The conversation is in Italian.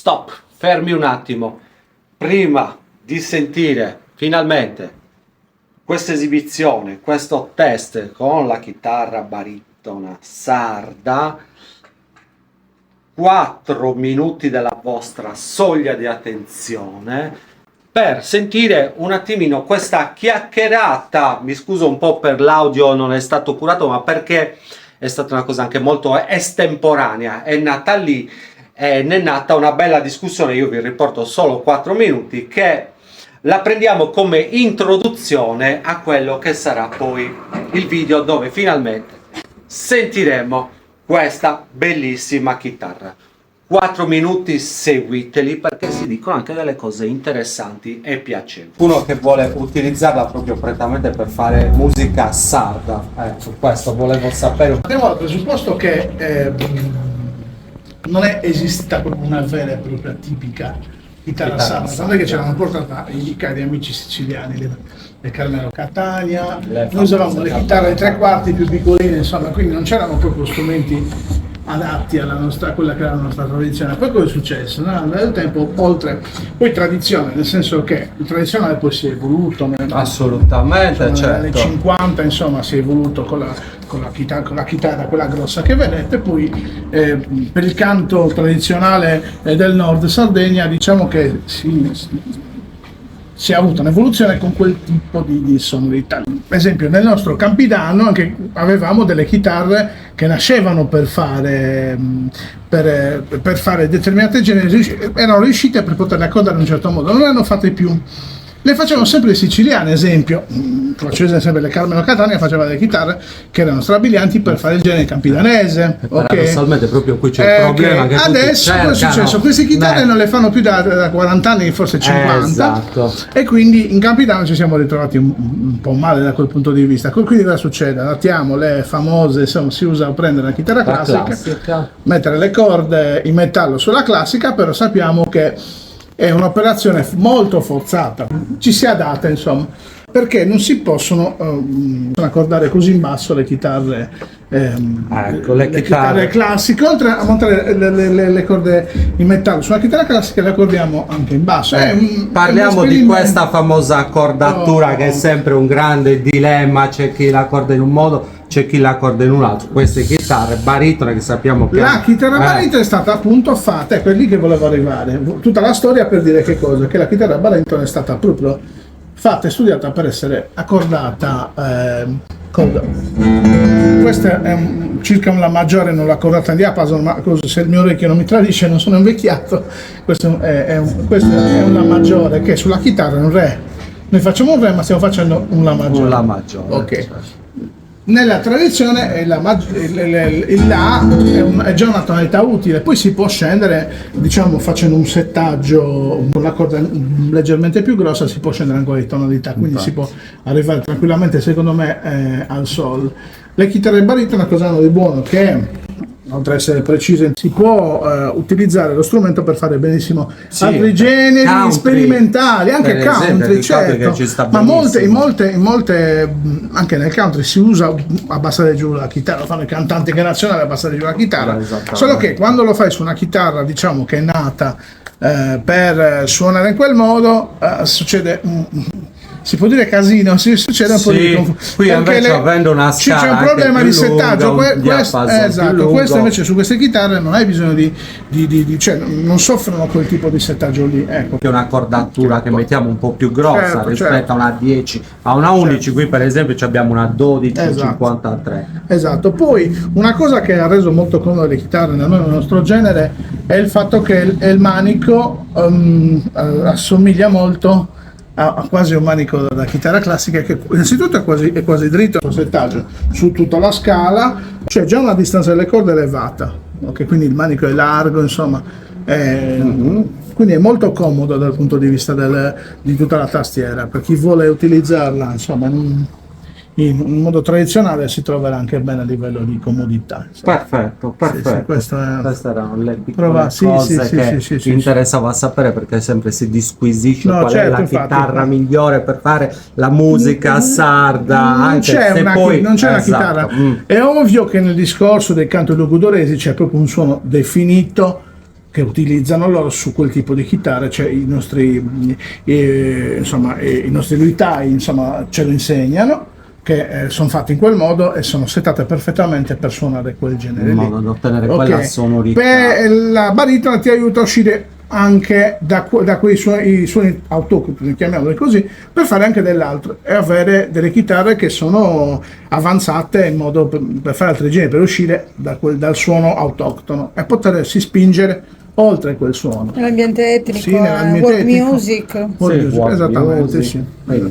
Stop, fermi un attimo. Prima di sentire finalmente questa esibizione, questo test con la chitarra baritona sarda, 4 minuti della vostra soglia di attenzione per sentire un attimino questa chiacchierata. Mi scuso un po' per l'audio, non è stato curato, ma perché è stata una cosa anche molto estemporanea, è nata lì e ne è nata una bella discussione. Io vi riporto solo 4 minuti che la prendiamo come introduzione a quello che sarà poi il video, dove finalmente sentiremo questa bellissima chitarra. 4 minuti, seguiteli, perché si dicono anche delle cose interessanti e piacevoli. Uno che vuole utilizzarla proprio prettamente per fare musica sarda, su questo volevo sapere. Partiamo dal presupposto che non è esistita proprio una vera e propria tipica chitarra sarda, non è che ce l'hanno portata i cari amici siciliani, le Carmelo Catania. Noi usavamo le chitarre 3/4 più piccoline, insomma, quindi non c'erano proprio strumenti adatti alla nostra, quella che era la nostra tradizione. Poi cosa è successo? Nel tempo, oltre, poi tradizione, nel senso che il tradizionale poi si è evoluto assolutamente, certo. Negli anni 50, insomma, si è evoluto con la chitarra quella grossa che vedete. Poi per il canto tradizionale del nord Sardegna, diciamo che si è avuta un'evoluzione con quel tipo di sonorità. Per esempio nel nostro Campidano anche avevamo delle chitarre che nascevano per fare determinate generi, erano riuscite per poterle accordare in un certo modo, non le hanno fatte più. Le facevano sempre le siciliane, esempio, faceva sempre le Carmelo Catania, faceva delle chitarre che erano strabilianti per fare il genere campidanese. Paradossalmente proprio qui c'è il problema che adesso cosa è successo? Queste chitarre non le fanno più da 40 anni, forse 50, esatto. E quindi in Campidano ci siamo ritrovati un po' male da quel punto di vista. Quindi cosa succede? Adattiamo le famose, insomma, si usa prendere la chitarra classica, mettere le corde in metallo sulla classica, però sappiamo che è un'operazione molto forzata, ci si adatta, insomma, perché non si possono accordare così in basso le chitarre, le chitarre classiche. Oltre a montare le corde in metallo sulla chitarra classica, le accordiamo anche in basso. Parliamo di questa famosa accordatura che è sempre un grande dilemma, c'è chi la accorda in un modo, c'è chi la accorda in un altro. Queste chitarre baritone che sappiamo che la chitarra baritone è stata appunto fatta, ecco, è lì che volevo arrivare, tutta la storia per dire che cosa, che la chitarra baritone è stata proprio fatta e studiata per essere accordata questa è circa una maggiore, non l'ho accordata in diapason, ma se il mio orecchio non mi tradisce non sono invecchiato. Questa è una maggiore che sulla chitarra è un re. Noi facciamo un re, ma stiamo facendo un la maggiore. Un la maggiore, ok. Certo. Nella tradizione il La è già una tonalità utile, poi si può scendere, diciamo, facendo un settaggio con la corda leggermente più grossa, si può scendere ancora di tonalità, quindi si può arrivare tranquillamente, secondo me, al Sol. Le chitarre baritone cosa hanno di buono? Che oltre ad essere precise, si può utilizzare lo strumento per fare benissimo altri generi country, sperimentali, anche country, certo, ma in molte anche nel country si usa abbassare giù la chitarra, lo fanno i cantanti nazionali, abbassare giù la chitarra, solo che quando lo fai su una chitarra, diciamo, che è nata per suonare in quel modo, succede si può dire casino, succede un po' di confusione. Qui invece avendo una scala c'è un problema di settaggio, esatto, questo invece su queste chitarre non hai bisogno di cioè non soffrono quel tipo di settaggio lì, ecco. Che è una cordatura che mettiamo un po' più grossa rispetto a una 10, a una 11, qui per esempio abbiamo una 12-53. Esatto, poi una cosa che ha reso molto comode le chitarre nel nostro genere è il fatto che il manico assomiglia molto a quasi un manico da chitarra classica, che innanzitutto è quasi dritto il settaggio su tutta la scala, c'è già una distanza delle corde elevata, okay? Quindi il manico è largo, insomma, quindi è molto comodo dal punto di vista di tutta la tastiera, per chi vuole utilizzarla, insomma, in modo tradizionale si troverà anche bene a livello di comodità. Perfetto. Sì, queste erano le piccole cose che interessava sapere, perché sempre si disquisisce qual è la chitarra migliore per fare la musica sarda. Non c'è una chitarra. È ovvio che nel discorso del canto logudoresi c'è proprio un suono definito che utilizzano loro su quel tipo di chitarre, cioè i nostri liutai, insomma, ce lo insegnano, che sono fatte in quel modo e sono setate perfettamente per suonare quel genere in lì. modo da ottenere Ok. quella sonorità. La baritona ti aiuta a uscire anche da quei suoni autoctoni, chiamiamoli così, per fare anche dell'altro e avere delle chitarre che sono avanzate in modo per fare altri generi, per uscire dal suono autoctono e potersi spingere oltre quel suono. Nell'ambiente etnico, Sì, nell'ambiente world etnico. music. World music, world esattamente, music. sì. Vedi.